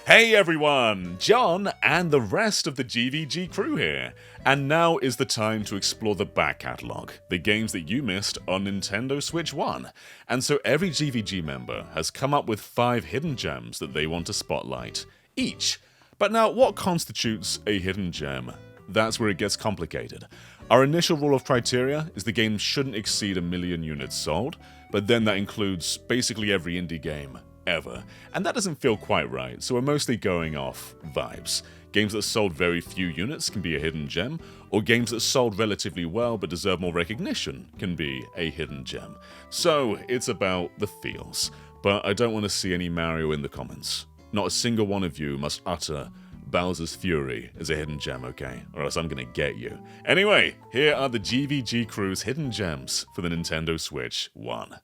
Hey everyone, John and the rest of the GVG crew here. And now is the time to explore the back catalogue, the games that you missed on Nintendo Switch 1. And so every GVG member has come up with 5 hidden gems that they want to spotlight, each. But now, what constitutes a hidden gem? That's where it gets complicated. Our initial rule of criteria is the game shouldn't exceed 1 million units sold, but then that includes basically every indie game ever, and that doesn't feel quite right, so we're mostly going off vibes. Games that sold very few units can be a hidden gem, or games that sold relatively well but deserve more recognition can be a hidden gem. So it's about the feels, but I don't want to see any Mario in the comments. Not a single one of you must utter Bowser's Fury as a hidden gem, okay? Or else I'm gonna get you. Anyway, here are the GVG crew's hidden gems for the Nintendo Switch 1.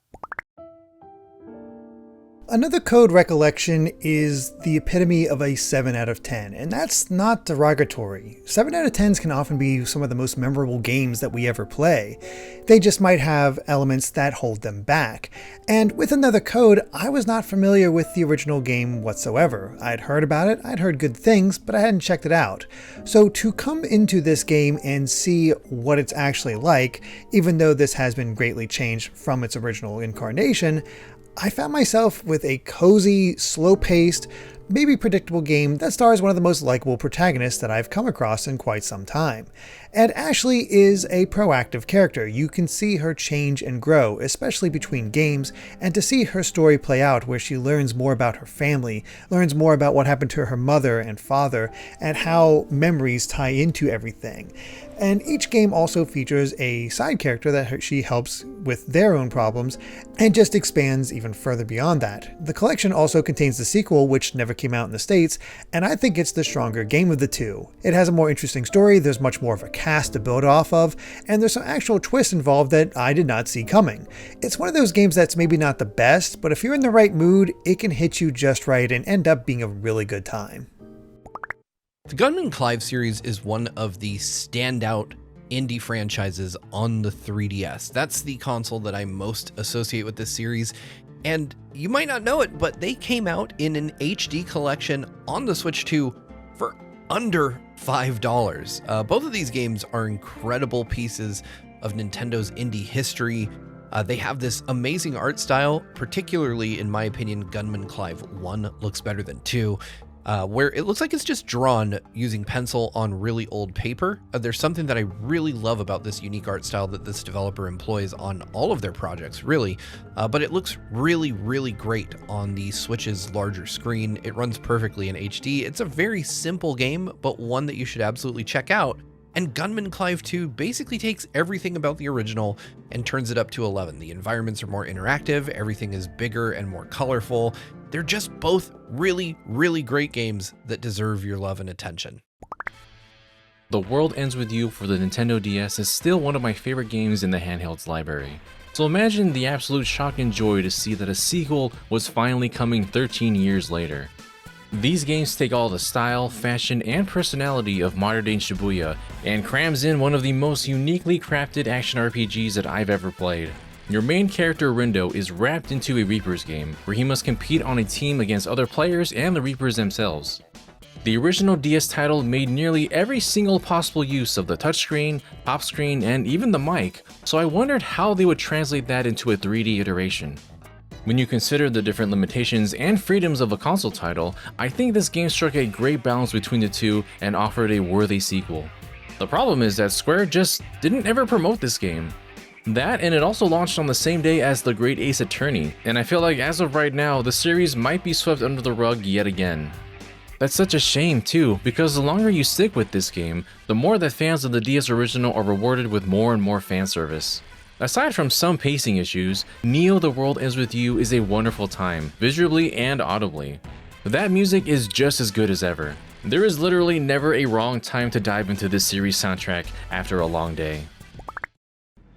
Another code Recollection is the epitome of a 7 out of 10, and that's not derogatory. 7 out of 10s can often be some of the most memorable games that we ever play. They just might have elements that hold them back. And with Another Code, I was not familiar with the original game whatsoever. I'd heard about it, I'd heard good things, but I hadn't checked it out. So to come into this game and see what it's actually like, even though this has been greatly changed from its original incarnation, I found myself with a cozy, slow-paced, maybe predictable game that stars one of the most likable protagonists that I've come across in quite some time. And Ashley is a proactive character. You can see her change and grow, especially between games, and to see her story play out where she learns more about her family, learns more about what happened to her mother and father, and how memories tie into everything. And each game also features a side character that she helps with their own problems, and just expands even further beyond that. The collection also contains the sequel, which never came out in the States, and I think it's the stronger game of the two. It has a more interesting story, there's much more of a cast to build off of, and there's some actual twists involved that I did not see coming. It's one of those games that's maybe not the best, but if you're in the right mood, it can hit you just right and end up being a really good time. The Gunman Clive series is one of the standout indie franchises on the 3DS. That's the console that I most associate with this series, and you might not know it, but they came out in an HD collection on the Switch 2 for under $5. Both of these games are incredible pieces of Nintendo's indie history. They have this amazing art style, particularly in my opinion, Gunman Clive 1 looks better than 2. Where it looks like it's just drawn using pencil on really old paper. There's something that I really love about this unique art style that this developer employs on all of their projects, really. But it looks really, really great on the Switch's larger screen. It runs perfectly in HD. It's a very simple game, but one that you should absolutely check out. And Gunman Clive 2 basically takes everything about the original and turns it up to 11. The environments are more interactive, everything is bigger and more colorful. They're just both really, really great games that deserve your love and attention. The World Ends With You for the Nintendo DS is still one of my favorite games in the handhelds library. So imagine the absolute shock and joy to see that a sequel was finally coming 13 years later. These games take all the style, fashion, and personality of modern-day Shibuya and crams in one of the most uniquely crafted action RPGs that I've ever played. Your main character Rindo is wrapped into a Reapers game, where he must compete on a team against other players and the Reapers themselves. The original DS title made nearly every single possible use of the touchscreen, top screen, and even the mic, so I wondered how they would translate that into a 3D iteration. When you consider the different limitations and freedoms of a console title, I think this game struck a great balance between the two and offered a worthy sequel. The problem is that Square just didn't ever promote this game. That, and it also launched on the same day as The Great Ace Attorney, and I feel like as of right now, the series might be swept under the rug yet again. That's such a shame too, because the longer you stick with this game, the more that fans of the DS original are rewarded with more and more fan service. Aside from some pacing issues, Neo The World Ends With You is a wonderful time, visually and audibly. That music is just as good as ever. There is literally never a wrong time to dive into this series soundtrack after a long day.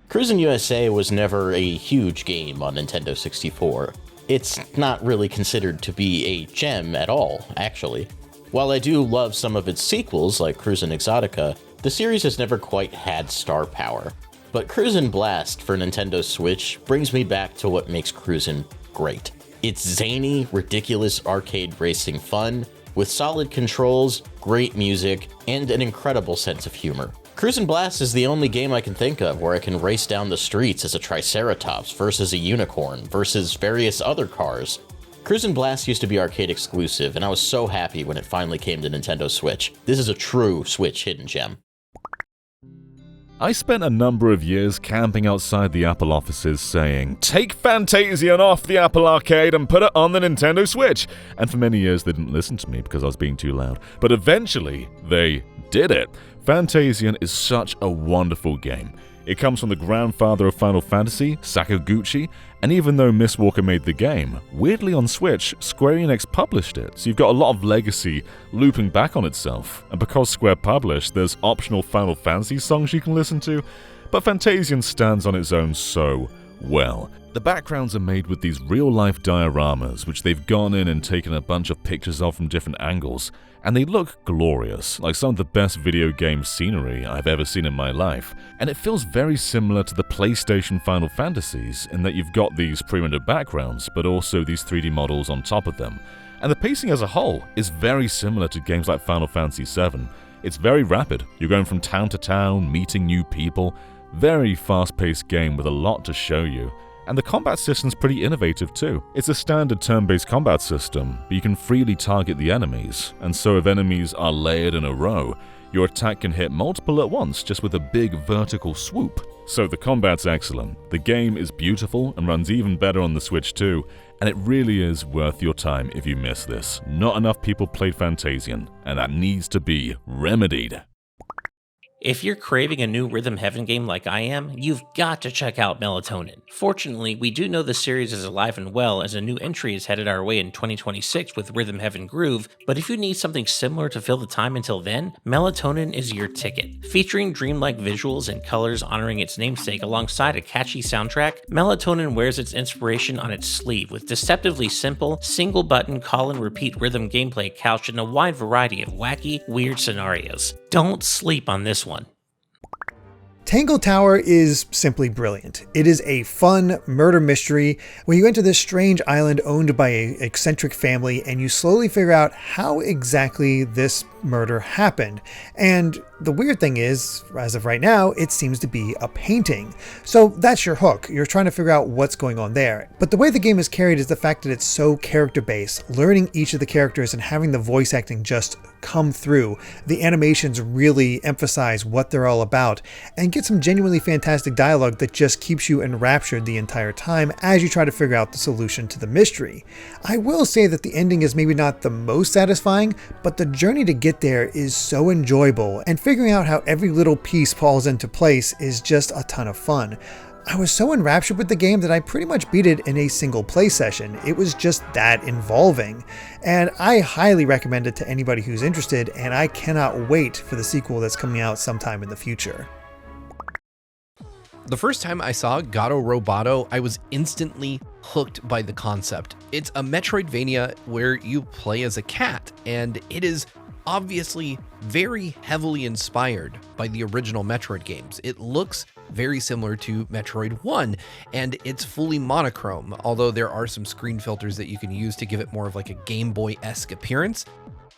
Cruis'n USA was never a huge game on Nintendo 64. It's not really considered to be a gem at all, actually. While I do love some of its sequels, like Cruis'n Exotica, the series has never quite had star power. But Cruis'n Blast for Nintendo Switch brings me back to what makes Cruis'n great. It's zany, ridiculous arcade racing fun, with solid controls, great music, and an incredible sense of humor. Cruis'n Blast is the only game I can think of where I can race down the streets as a Triceratops versus a unicorn versus various other cars. Cruis'n Blast used to be arcade exclusive, and I was so happy when it finally came to Nintendo Switch. This is a true Switch hidden gem. I spent a number of years camping outside the Apple offices saying, "Take Fantasian off the Apple Arcade and put it on the Nintendo Switch!" And for many years they didn't listen to me because I was being too loud. But eventually, they did it. Fantasian is such a wonderful game. It comes from the grandfather of Final Fantasy, Sakaguchi, and even though Miss Walker made the game, weirdly on Switch, Square Enix published it, so you've got a lot of legacy looping back on itself. And because Square published, there's optional Final Fantasy songs you can listen to, but Fantasian stands on its own so well. The backgrounds are made with these real-life dioramas, which they've gone in and taken a bunch of pictures of from different angles, and they look glorious, like some of the best video game scenery I've ever seen in my life. And it feels very similar to the PlayStation Final Fantasies in that you've got these pre-rendered backgrounds, but also these 3D models on top of them. And the pacing as a whole is very similar to games like Final Fantasy VII. It's very rapid. You're going from town to town, meeting new people. Very fast-paced game with a lot to show you. And the combat system's pretty innovative too. It's a standard turn-based combat system, but you can freely target the enemies, and so if enemies are layered in a row, your attack can hit multiple at once just with a big vertical swoop. So the combat's excellent, the game is beautiful and runs even better on the Switch too, and it really is worth your time if you miss this. Not enough people played Fantasian, and that needs to be remedied. If you're craving a new Rhythm Heaven game like I am, you've got to check out Melatonin. Fortunately, we do know the series is alive and well as a new entry is headed our way in 2026 with Rhythm Heaven Groove, but if you need something similar to fill the time until then, Melatonin is your ticket. Featuring dreamlike visuals and colors honoring its namesake alongside a catchy soundtrack, Melatonin wears its inspiration on its sleeve with deceptively simple, single-button call-and-repeat rhythm gameplay couched in a wide variety of wacky, weird scenarios. Don't sleep on this one. Tangle Tower is simply brilliant. It is a fun murder mystery where you enter this strange island owned by an eccentric family and you slowly figure out how exactly this murder happened. And the weird thing is, as of right now, it seems to be a painting. So that's your hook. You're trying to figure out what's going on there. But the way the game is carried is the fact that it's so character-based. Learning each of the characters and having the voice acting just come through. The animations really emphasize what they're all about and get some genuinely fantastic dialogue that just keeps you enraptured the entire time as you try to figure out the solution to the mystery. I will say that the ending is maybe not the most satisfying, but the journey to get there is so enjoyable, and figuring out how every little piece falls into place is just a ton of fun. I was so enraptured with the game that I pretty much beat it in a single play session. It was just that involving. And I highly recommend it to anybody who's interested, and I cannot wait for the sequel that's coming out sometime in the future. The first time I saw Gato Roboto, I was instantly hooked by the concept. It's a Metroidvania where you play as a cat, and it is obviously very heavily inspired by the original Metroid games. It looks very similar to Metroid 1, and it's fully monochrome, although there are some screen filters that you can use to give it more of like a Game Boy-esque appearance.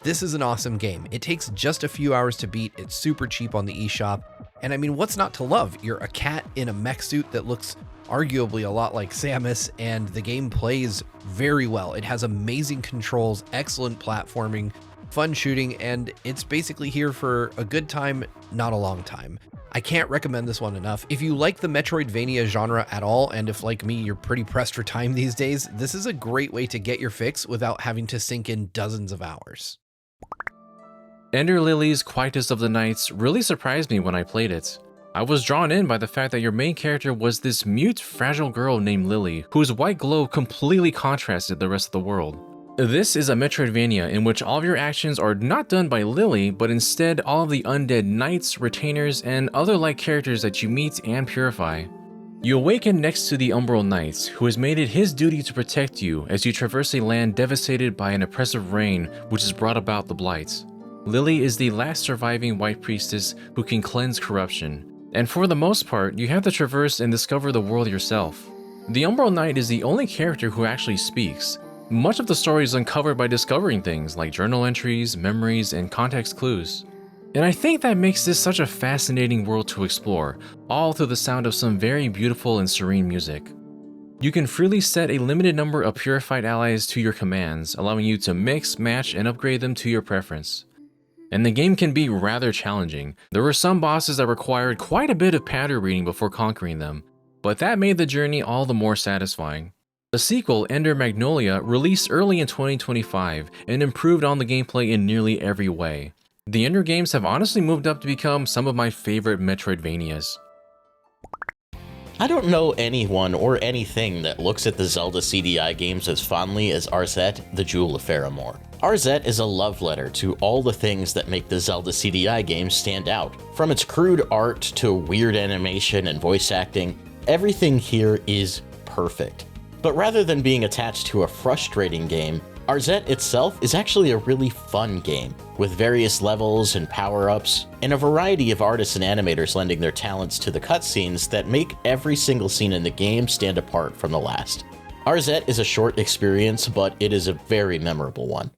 This is an awesome game. It takes just a few hours to beat, it's super cheap on the eShop, and I mean, what's not to love? You're a cat in a mech suit that looks arguably a lot like Samus, and the game plays very well. It has amazing controls, excellent platforming, fun shooting, and it's basically here for a good time, not a long time. I can't recommend this one enough. If you like the Metroidvania genre at all, and if like me, you're pretty pressed for time these days, this is a great way to get your fix without having to sink in dozens of hours. Ender Lilies Quietus of the Nights really surprised me when I played it. I was drawn in by the fact that your main character was this mute, fragile girl named Lily, whose white glow completely contrasted the rest of the world. This is a Metroidvania in which all of your actions are not done by Lily, but instead all of the undead knights, retainers, and other like characters that you meet and purify. You awaken next to the Umbral Knight, who has made it his duty to protect you as you traverse a land devastated by an oppressive rain which has brought about the Blight. Lily is the last surviving white priestess who can cleanse corruption, and for the most part, you have to traverse and discover the world yourself. The Umbral Knight is the only character who actually speaks, Much of the story is uncovered by discovering things like journal entries, memories, and context clues. And I think that makes this such a fascinating world to explore, all through the sound of some very beautiful and serene music. You can freely set a limited number of purified allies to your commands, allowing you to mix, match, and upgrade them to your preference. And the game can be rather challenging. There were some bosses that required quite a bit of pattern reading before conquering them, but that made the journey all the more satisfying. The sequel, Ender Magnolia, released early in 2025 and improved on the gameplay in nearly every way. The Ender games have honestly moved up to become some of my favorite Metroidvanias. I don't know anyone or anything that looks at the Zelda CDI games as fondly as Arzette, the Jewel of Faramore. Arzette is a love letter to all the things that make the Zelda CDI games stand out. From its crude art to weird animation and voice acting, everything here is perfect. But rather than being attached to a frustrating game, Arzette itself is actually a really fun game, with various levels and power-ups, and a variety of artists and animators lending their talents to the cutscenes that make every single scene in the game stand apart from the last. Arzette is a short experience, but it is a very memorable one.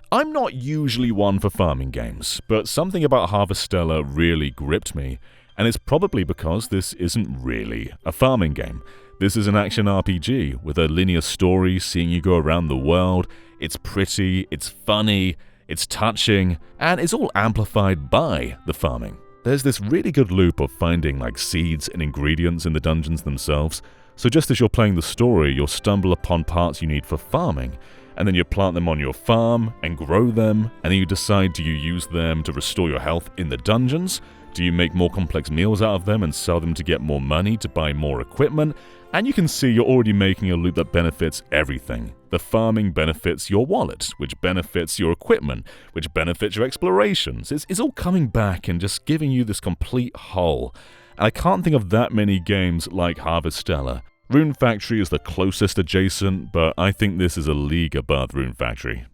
I'm not usually one for farming games, but something about Harvestella really gripped me, and it's probably because this isn't really a farming game. This is an action RPG with a linear story seeing you go around the world. It's pretty, it's funny, it's touching, and it's all amplified by the farming. There's this really good loop of finding like seeds and ingredients in the dungeons themselves, so just as you're playing the story, you'll stumble upon parts you need for farming, and then you plant them on your farm and grow them, and then you decide, do you use them to restore your health in the dungeons? Do you make more complex meals out of them and sell them to get more money to buy more equipment? And you can see you're already making a loop that benefits everything. The farming benefits your wallet, which benefits your equipment, which benefits your explorations. It's all coming back and just giving you this complete whole. And I can't think of that many games like Harvestella. Rune Factory is the closest adjacent, but I think this is a league above Rune Factory.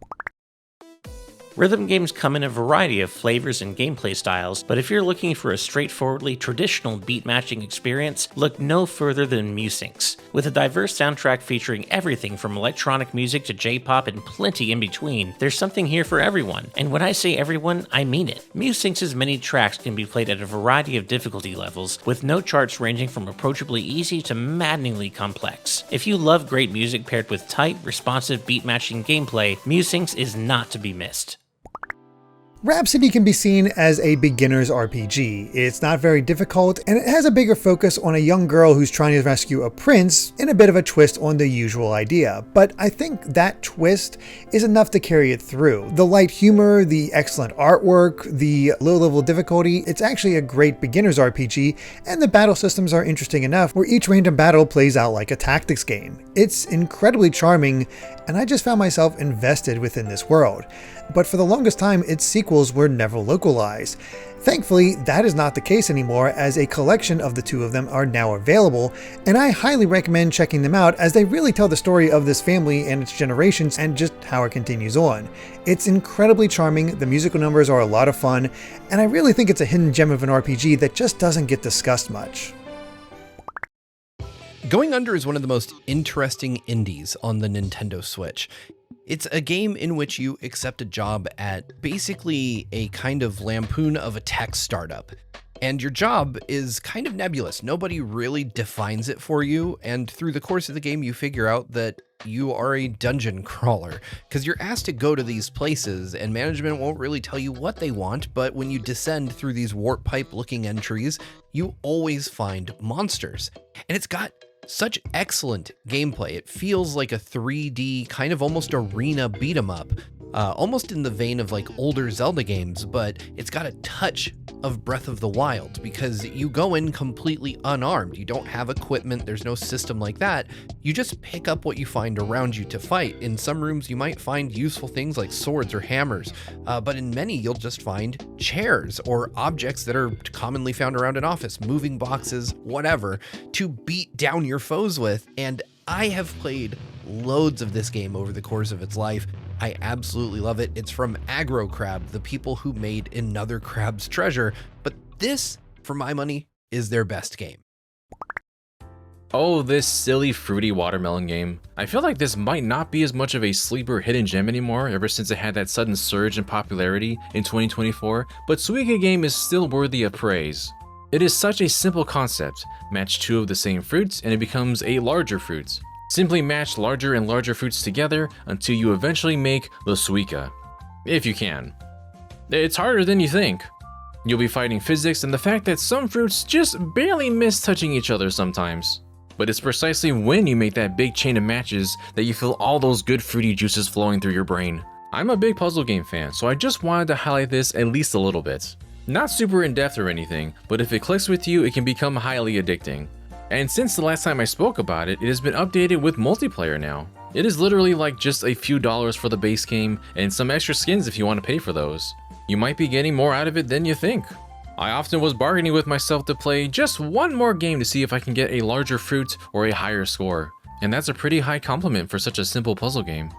Rhythm games come in a variety of flavors and gameplay styles, but if you're looking for a straightforwardly traditional beat-matching experience, look no further than MUSYNX. With a diverse soundtrack featuring everything from electronic music to J-pop and plenty in between, there's something here for everyone. And when I say everyone, I mean it. MUSYNX's many tracks can be played at a variety of difficulty levels, with note charts ranging from approachably easy to maddeningly complex. If you love great music paired with tight, responsive beat-matching gameplay, MUSYNX is not to be missed. Rhapsody can be seen as a beginner's RPG. It's not very difficult, and it has a bigger focus on a young girl who's trying to rescue a prince in a bit of a twist on the usual idea. But I think that twist is enough to carry it through. The light humor, the excellent artwork, the low level difficulty, it's actually a great beginner's RPG, and the battle systems are interesting enough where each random battle plays out like a tactics game. It's incredibly charming, and I just found myself invested within this world. But for the longest time, its sequels were never localized. Thankfully, that is not the case anymore, as a collection of the two of them are now available, and I highly recommend checking them out as they really tell the story of this family and its generations and just how it continues on. It's incredibly charming, the musical numbers are a lot of fun, and I really think it's a hidden gem of an RPG that just doesn't get discussed much. Going Under is one of the most interesting indies on the Nintendo Switch. It's a game in which you accept a job at basically a kind of lampoon of a tech startup. And your job is kind of nebulous. Nobody really defines it for you. And through the course of the game, you figure out that you are a dungeon crawler because you're asked to go to these places and management won't really tell you what they want. But when you descend through these warp pipe looking entries, you always find monsters. And it's got such excellent gameplay. It feels like a 3D kind of almost arena beat 'em up, almost in the vein of like older Zelda games, but it's got a touch of Breath of the Wild because you go in completely unarmed. You don't have equipment. There's no system like that. You just pick up what you find around you to fight. In some rooms, you might find useful things like swords or hammers, but in many, you'll just find chairs or objects that are commonly found around an office, moving boxes, whatever, to beat down your foes with. And I have played loads of this game over the course of its life. I absolutely love it. It's from Aggro Crab, the people who made Another Crab's Treasure, but this, for my money, is their best game. Oh, this silly fruity watermelon game. I feel like this might not be as much of a sleeper hidden gem anymore ever since it had that sudden surge in popularity in 2024, but Suika Game is still worthy of praise. It is such a simple concept. Match two of the same fruits and it becomes a larger fruit. Simply match larger and larger fruits together until you eventually make the Suika. If you can. It's harder than you think. You'll be fighting physics and the fact that some fruits just barely miss touching each other sometimes. But it's precisely when you make that big chain of matches that you feel all those good fruity juices flowing through your brain. I'm a big puzzle game fan, so I just wanted to highlight this at least a little bit. Not super in-depth or anything, but if it clicks with you, it can become highly addicting. And since the last time I spoke about it, it has been updated with multiplayer now. It is literally like just a few dollars for the base game and some extra skins if you want to pay for those. You might be getting more out of it than you think. I often was bargaining with myself to play just one more game to see if I can get a larger fruit or a higher score. And that's a pretty high compliment for such a simple puzzle game.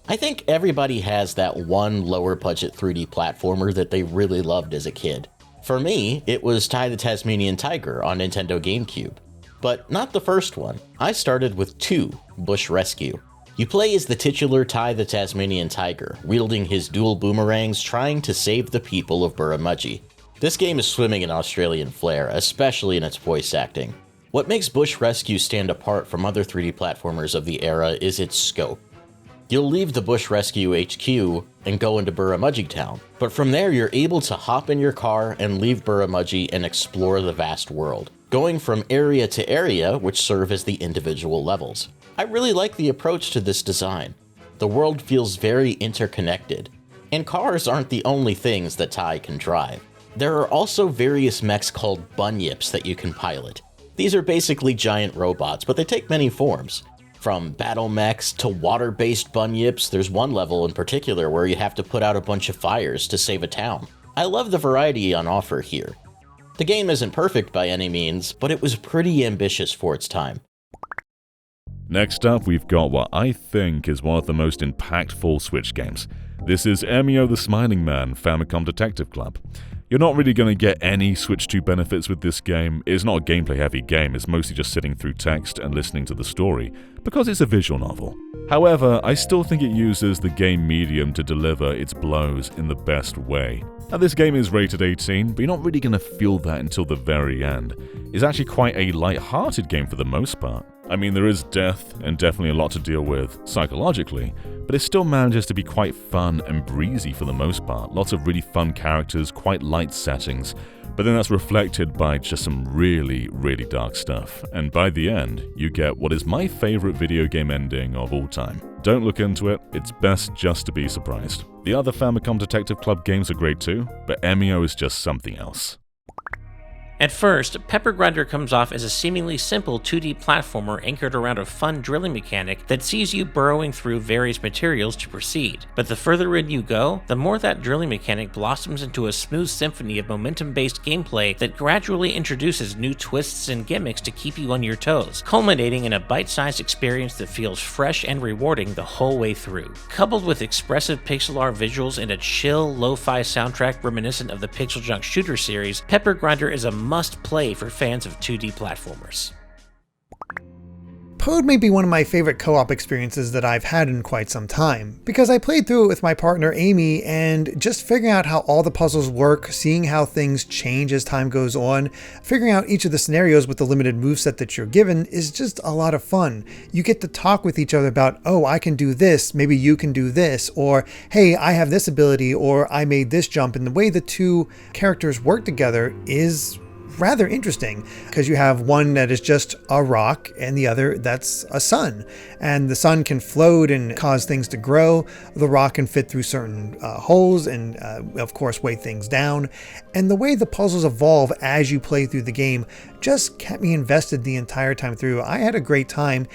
I think everybody has that one lower budget 3D platformer that they really loved as a kid. For me, it was Ty the Tasmanian Tiger on Nintendo GameCube. But not the first one. I started with 2, Bush Rescue. You play as the titular Ty the Tasmanian Tiger, wielding his dual boomerangs trying to save the people of Burramudgee. This game is swimming in Australian flair, especially in its voice acting. What makes Bush Rescue stand apart from other 3D platformers of the era is its scope. You'll leave the Bush Rescue HQ and go into Burramudgee Town, but from there you're able to hop in your car and leave Burramudgee and explore the vast world, going from area to area which serve as the individual levels. I really like the approach to this design. The world feels very interconnected, and cars aren't the only things that Ty can drive. There are also various mechs called bunyips that you can pilot. These are basically giant robots, but they take many forms. From battle mechs to water-based bunyips, there's one level in particular where you have to put out a bunch of fires to save a town. I love the variety on offer here. The game isn't perfect by any means, but it was pretty ambitious for its time. Next up, we've got what I think is one of the most impactful Switch games. This is Emio the Smiling Man Famicom Detective Club. You're not really going to get any Switch 2 benefits with this game. It's not a gameplay-heavy game, it's mostly just sitting through text and listening to the story, because it's a visual novel. However, I still think it uses the game medium to deliver its blows in the best way. Now, this game is rated 18, but you're not really going to feel that until the very end. It's actually quite a light-hearted game for the most part. I mean, there is death, and definitely a lot to deal with psychologically, but it still manages to be quite fun and breezy for the most part. Lots of really fun characters, quite light settings, but then that's reflected by just some really, really dark stuff. And by the end, you get what is my favorite video game ending of all time. Don't look into it, it's best just to be surprised. The other Famicom Detective Club games are great too, but Emio is just something else. At first, Pepper Grinder comes off as a seemingly simple 2D platformer anchored around a fun drilling mechanic that sees you burrowing through various materials to proceed. But the further in you go, the more that drilling mechanic blossoms into a smooth symphony of momentum-based gameplay that gradually introduces new twists and gimmicks to keep you on your toes, culminating in a bite-sized experience that feels fresh and rewarding the whole way through. Coupled with expressive pixel art visuals and a chill, lo-fi soundtrack reminiscent of the Pixel Junk Shooter series, Pepper Grinder is a must-play for fans of 2D platformers. Pode may be one of my favorite co-op experiences that I've had in quite some time, because I played through it with my partner Amy, and just figuring out how all the puzzles work, seeing how things change as time goes on, figuring out each of the scenarios with the limited moveset that you're given is just a lot of fun. You get to talk with each other about, oh, I can do this, maybe you can do this, or hey, I have this ability, or I made this jump, and the way the two characters work together is rather interesting, because you have one that is just a rock and the other that's a sun, and the sun can float and cause things to grow. The rock can fit through certain holes and of course weigh things down, and the way the puzzles evolve as you play through the game just kept me invested the entire time through. I had a great time,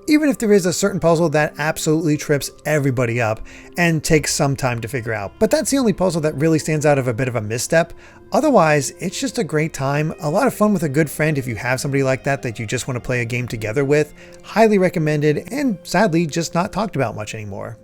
even if there is a certain puzzle that absolutely trips everybody up and takes some time to figure out. But that's the only puzzle that really stands out of a bit of a misstep. Otherwise, it's just a great time, a lot of fun with a good friend if you have somebody like that you just want to play a game together with. Highly recommended, and sadly just not talked about much anymore.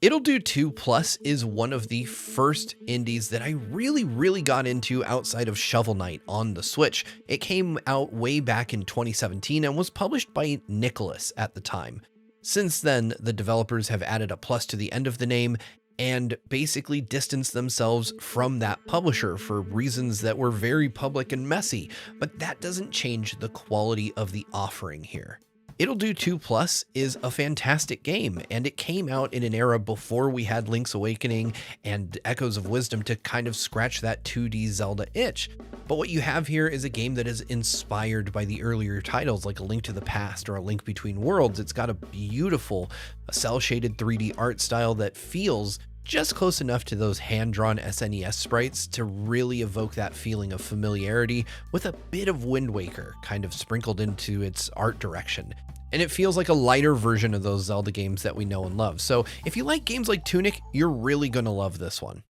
Ittle Dew 2 Plus is one of the first indies that I really got into outside of Shovel Knight on the Switch. It came out way back in 2017 and was published by Nicholas at the time. Since then, the developers have added a plus to the end of the name and basically distanced themselves from that publisher for reasons that were very public and messy, but that doesn't change the quality of the offering here. Ittle Dew 2 Plus is a fantastic game, and it came out in an era before we had Link's Awakening and Echoes of Wisdom to kind of scratch that 2D Zelda itch. But what you have here is a game that is inspired by the earlier titles like A Link to the Past or A Link Between Worlds. It's got a beautiful cel-shaded 3D art style that feels just close enough to those hand-drawn SNES sprites to really evoke that feeling of familiarity with a bit of Wind Waker kind of sprinkled into its art direction. And it feels like a lighter version of those Zelda games that we know and love. So if you like games like Tunic, you're really gonna love this one.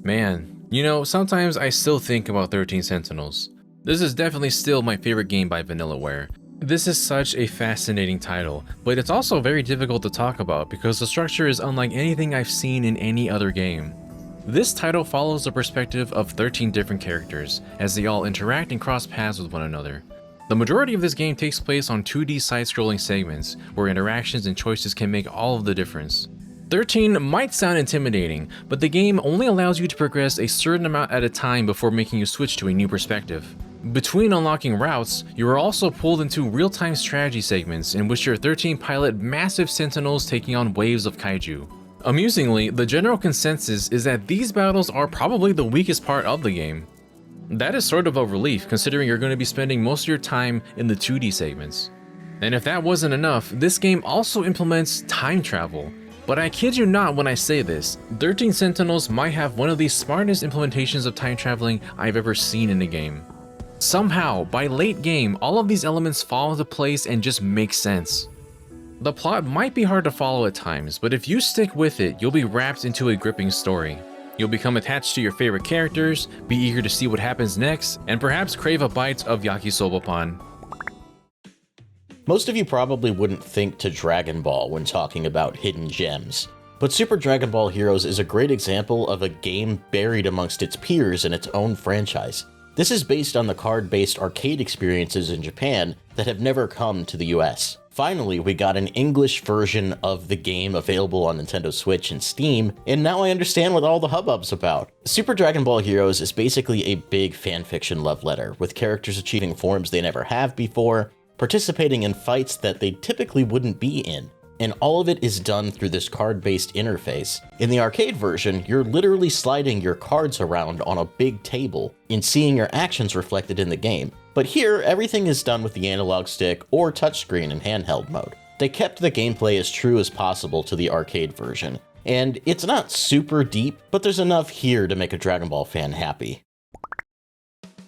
Man, you know, sometimes I still think about 13 Sentinels. This is definitely still my favorite game by Vanillaware. This is such a fascinating title, but it's also very difficult to talk about because the structure is unlike anything I've seen in any other game. This title follows the perspective of 13 different characters, as they all interact and cross paths with one another. The majority of this game takes place on 2D side-scrolling segments, where interactions and choices can make all of the difference. 13 might sound intimidating, but the game only allows you to progress a certain amount at a time before making you switch to a new perspective. Between unlocking routes, you are also pulled into real-time strategy segments in which your 13 pilot massive sentinels taking on waves of kaiju. Amusingly, the general consensus is that these battles are probably the weakest part of the game. That is sort of a relief considering you're going to be spending most of your time in the 2D segments. And if that wasn't enough, this game also implements time travel. But I kid you not when I say this, 13 Sentinels might have one of the smartest implementations of time traveling I've ever seen in a game. Somehow, by late game, all of these elements fall into place and just make sense. The plot might be hard to follow at times, but if you stick with it, you'll be wrapped into a gripping story. You'll become attached to your favorite characters, be eager to see what happens next, and perhaps crave a bite of yakisoba-pan. Most of you probably wouldn't think to Dragon Ball when talking about hidden gems, but Super Dragon Ball Heroes is a great example of a game buried amongst its peers in its own franchise. This is based on the card-based arcade experiences in Japan that have never come to the US. Finally, we got an English version of the game available on Nintendo Switch and Steam, and now I understand what all the hubbub's about. Super Dragon Ball Heroes is basically a big fanfiction love letter, with characters achieving forms they never have before, participating in fights that they typically wouldn't be in. And all of it is done through this card-based interface. In the arcade version, you're literally sliding your cards around on a big table and seeing your actions reflected in the game. But here, everything is done with the analog stick or touchscreen in handheld mode. They kept the gameplay as true as possible to the arcade version. And it's not super deep, but there's enough here to make a Dragon Ball fan happy.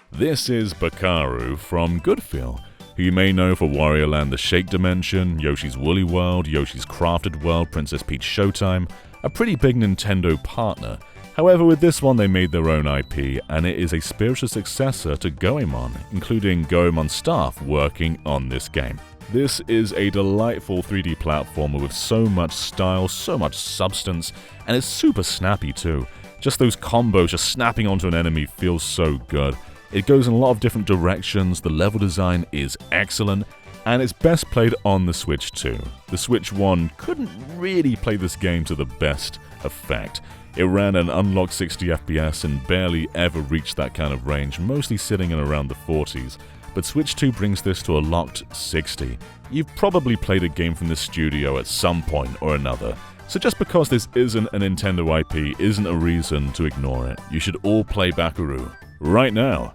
This is Bakaru from Goodfeel, who you may know for Wario Land: The Shake Dimension, Yoshi's Woolly World, Yoshi's Crafted World, Princess Peach Showtime, a pretty big Nintendo partner. However, with this one they made their own IP, and it is a spiritual successor to Goemon, including Goemon staff working on this game. This is a delightful 3D platformer with so much style, so much substance, and it's super snappy too. Just those combos just snapping onto an enemy feels so good. It goes in a lot of different directions, the level design is excellent, and it's best played on the Switch too. The Switch 1 couldn't really play this game to the best effect. It ran an unlocked 60 FPS and barely ever reached that kind of range, mostly sitting in around the 40s. But Switch 2 brings this to a locked 60. You've probably played a game from this studio at some point or another. So just because this isn't a Nintendo IP isn't a reason to ignore it. You should all play Bakaru right now.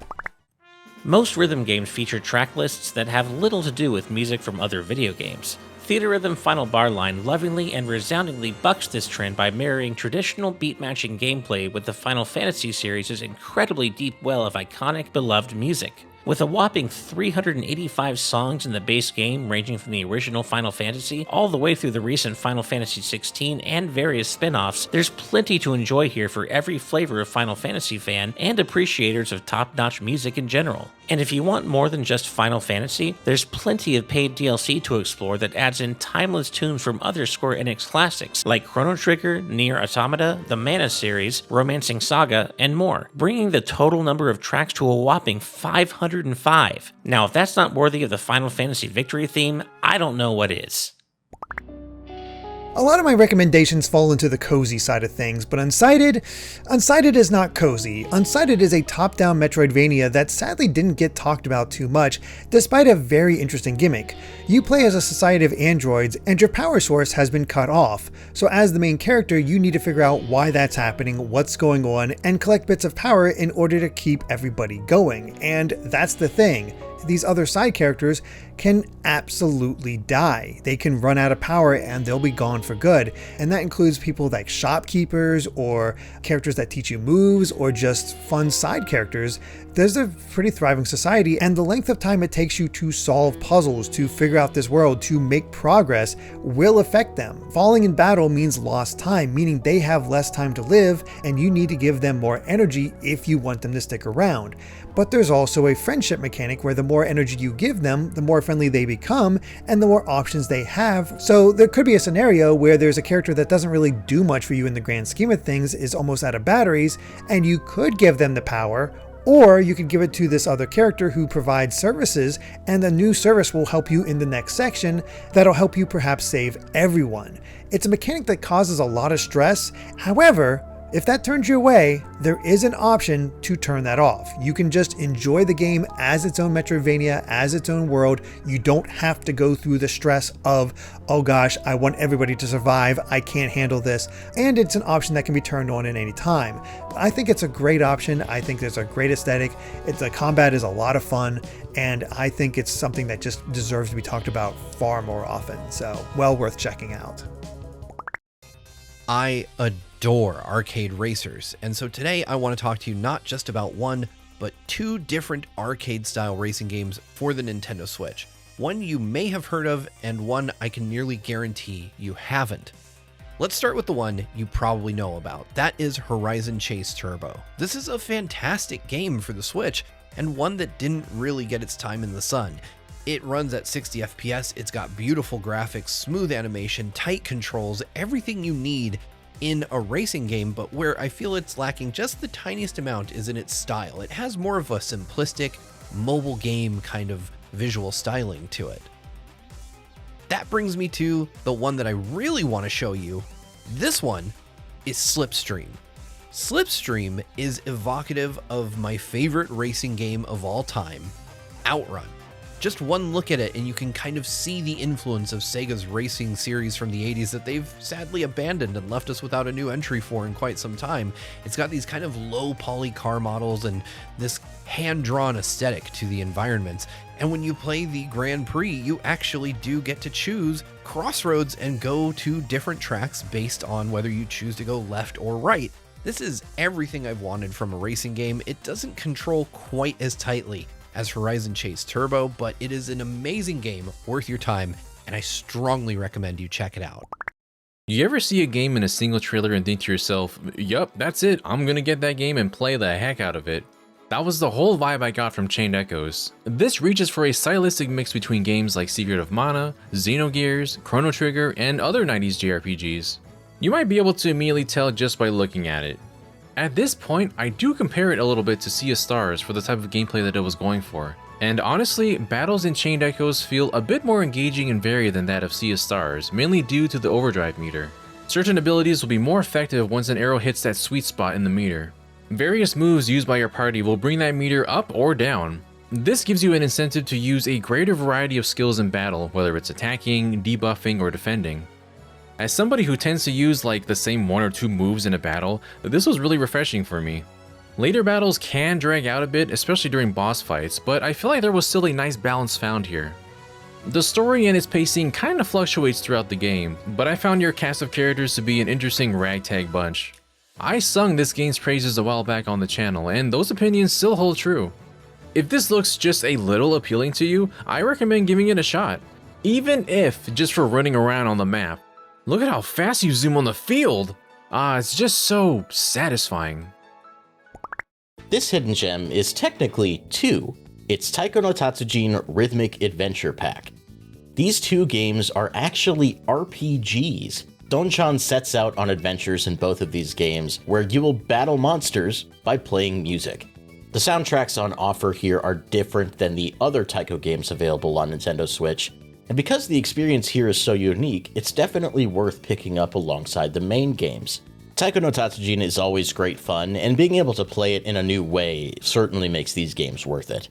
Most rhythm games feature track lists that have little to do with music from other video games. Theatrhythm Final Bar Line lovingly and resoundingly bucks this trend by marrying traditional beat-matching gameplay with the Final Fantasy series' incredibly deep well of iconic, beloved music. With a whopping 385 songs in the base game ranging from the original Final Fantasy all the way through the recent Final Fantasy XVI and various spin-offs, there's plenty to enjoy here for every flavor of Final Fantasy fan and appreciators of top-notch music in general. And if you want more than just Final Fantasy, there's plenty of paid DLC to explore that adds in timeless tunes from other Square Enix classics, like Chrono Trigger, Nier Automata, the Mana series, Romancing Saga, and more, bringing the total number of tracks to a whopping 505. Now, if that's not worthy of the Final Fantasy victory theme, I don't know what is. A lot of my recommendations fall into the cozy side of things, but Unsighted is not cozy. Unsighted is a top-down Metroidvania that sadly didn't get talked about too much, despite a very interesting gimmick. You play as a society of androids, and your power source has been cut off. So as the main character, you need to figure out why that's happening, what's going on, and collect bits of power in order to keep everybody going. And that's the thing. These other side characters can absolutely die. They can run out of power and they'll be gone for good. And that includes people like shopkeepers or characters that teach you moves or just fun side characters. There's a pretty thriving society, and the length of time it takes you to solve puzzles, to figure out this world, to make progress will affect them. Falling in battle means lost time, meaning they have less time to live and you need to give them more energy if you want them to stick around. But there's also a friendship mechanic where the more energy you give them, the more friendly they become and the more options they have. So there could be a scenario where there's a character that doesn't really do much for you in the grand scheme of things, is almost out of batteries, and you could give them the power, or you could give it to this other character who provides services, and the new service will help you in the next section that'll help you perhaps save everyone. It's a mechanic that causes a lot of stress. However, if that turns you away, there is an option to turn that off. You can just enjoy the game as its own Metroidvania, as its own world. You don't have to go through the stress of, oh gosh, I want everybody to survive, I can't handle this. And it's an option that can be turned on at any time. But I think it's a great option. I think there's a great aesthetic. The combat is a lot of fun, and I think it's something that just deserves to be talked about far more often. So, well worth checking out. I adore arcade racers, and so today I want to talk to you not just about one, but two different arcade-style racing games for the Nintendo Switch. One you may have heard of, and one I can nearly guarantee you haven't. Let's start with the one you probably know about. That is Horizon Chase Turbo. This is a fantastic game for the Switch, and one that didn't really get its time in the sun. It runs at 60 FPS, it's got beautiful graphics, smooth animation, tight controls, everything you need in a racing game, but where I feel it's lacking just the tiniest amount is in its style. It has more of a simplistic, mobile game kind of visual styling to it. That brings me to the one that I really want to show you. This one is Slipstream. Slipstream is evocative of my favorite racing game of all time, Outrun. Just one look at it and you can kind of see the influence of Sega's racing series from the 80s that they've sadly abandoned and left us without a new entry for in quite some time. It's got these kind of low poly car models and this hand-drawn aesthetic to the environments. And when you play the Grand Prix, you actually do get to choose crossroads and go to different tracks based on whether you choose to go left or right. This is everything I've wanted from a racing game. It doesn't control quite as tightly as Horizon Chase Turbo, but it is an amazing game, worth your time, and I strongly recommend you check it out. You ever see a game in a single trailer and think to yourself, yup, that's it, I'm gonna get that game and play the heck out of it? That was the whole vibe I got from Chained Echoes. This reaches for a stylistic mix between games like Secret of Mana, Xenogears, Chrono Trigger, and other 90s JRPGs. You might be able to immediately tell just by looking at it. At this point, I do compare it a little bit to Sea of Stars for the type of gameplay that it was going for. And honestly, battles in Chained Echoes feel a bit more engaging and varied than that of Sea of Stars, mainly due to the overdrive meter. Certain abilities will be more effective once an arrow hits that sweet spot in the meter. Various moves used by your party will bring that meter up or down. This gives you an incentive to use a greater variety of skills in battle, whether it's attacking, debuffing, or defending. As somebody who tends to use like the same one or two moves in a battle, this was really refreshing for me. Later battles can drag out a bit, especially during boss fights, but I feel like there was still a nice balance found here. The story and its pacing kind of fluctuates throughout the game, but I found your cast of characters to be an interesting ragtag bunch. I sung this game's praises a while back on the channel, and those opinions still hold true. If this looks just a little appealing to you, I recommend giving it a shot, even if just for running around on the map. Look at how fast you zoom on the field! It's just so satisfying. This hidden gem is technically two, It's Taiko no Tatsujin Rhythmic Adventure Pack. These two games are actually RPGs. Donchan sets out on adventures in both of these games where you will battle monsters by playing music. The soundtracks on offer here are different than the other Taiko games available on Nintendo Switch, and because the experience here is so unique, it's definitely worth picking up alongside the main games. Taiko no Tatsujin is always great fun, and being able to play it in a new way certainly makes these games worth it.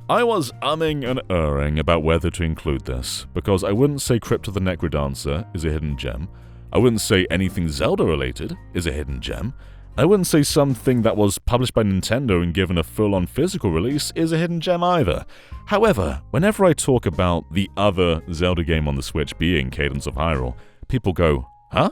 I was umming and erring about whether to include this, because I wouldn't say Crypt of the Necrodancer is a hidden gem, I wouldn't say anything Zelda related is a hidden gem, I wouldn't say something that was published by Nintendo and given a full-on physical release is a hidden gem either. However, whenever I talk about the other Zelda game on the Switch being Cadence of Hyrule, people go, huh?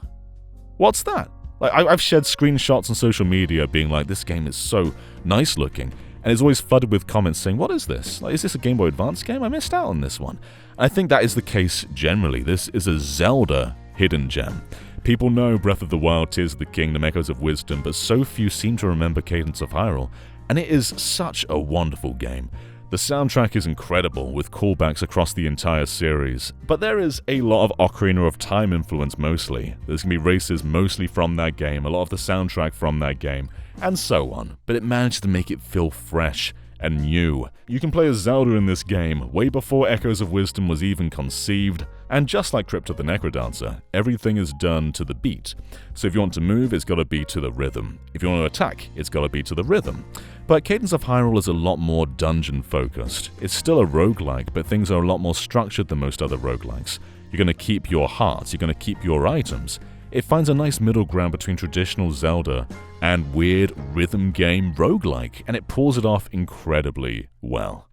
What's that? Like, I've shared screenshots on social media being like, this game is so nice looking, and it's always flooded with comments saying, what is this? Like, is this a Game Boy Advance game? I missed out on this one. I think that is the case generally. This is a Zelda hidden gem. People know Breath of the Wild, Tears of the Kingdom, Echoes of Wisdom, but so few seem to remember Cadence of Hyrule, and it is such a wonderful game. The soundtrack is incredible, with callbacks across the entire series, but there is a lot of Ocarina of Time influence mostly. There's going to be races mostly from that game, a lot of the soundtrack from that game, and so on, but it managed to make it feel fresh and new. You can play as Zelda in this game way before Echoes of Wisdom was even conceived, and just like Crypt of the Necrodancer, everything is done to the beat. So if you want to move, it's got to be to the rhythm. If you want to attack, it's got to be to the rhythm. But Cadence of Hyrule is a lot more dungeon focused. It's still a roguelike, but things are a lot more structured than most other roguelikes. You're going to keep your hearts, you're going to keep your items. It finds a nice middle ground between traditional Zelda and weird rhythm game roguelike, and it pulls it off incredibly well.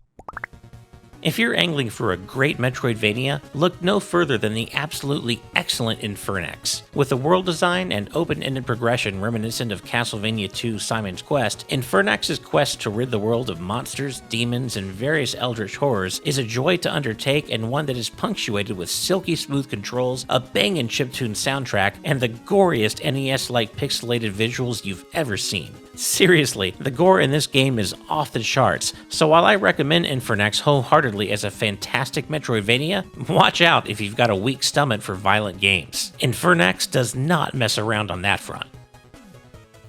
If you're angling for a great Metroidvania, look no further than the absolutely excellent Infernax. With a world design and open-ended progression reminiscent of Castlevania II Simon's Quest, Infernax's quest to rid the world of monsters, demons, and various eldritch horrors is a joy to undertake, and one that is punctuated with silky smooth controls, a bangin' chiptune soundtrack, and the goriest NES-like pixelated visuals you've ever seen. Seriously, the gore in this game is off the charts, so while I recommend Infernax wholeheartedly as a fantastic Metroidvania, watch out if you've got a weak stomach for violent games. Infernax does not mess around on that front.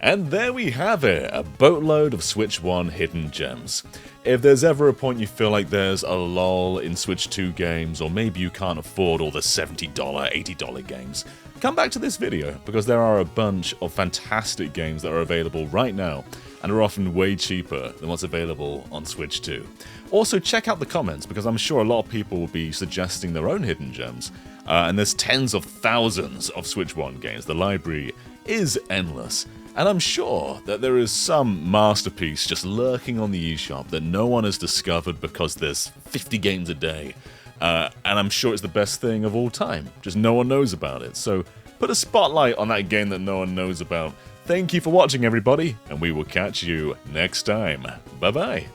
And there we have it, a boatload of Switch 1 hidden gems. If there's ever a point you feel like there's a lull in Switch 2 games, or maybe you can't afford all the $70, $80 games, come back to this video, because there are a bunch of fantastic games that are available right now, and are often way cheaper than what's available on Switch 2. Also, check out the comments, because I'm sure a lot of people will be suggesting their own hidden gems, and there's tens of thousands of Switch 1 games. The library is endless. And I'm sure that there is some masterpiece just lurking on the eShop that no one has discovered because there's 50 games a day. And I'm sure it's the best thing of all time. Just no one knows about it. So put a spotlight on that game that no one knows about. Thank you for watching, everybody, and we will catch you next time. Bye-bye.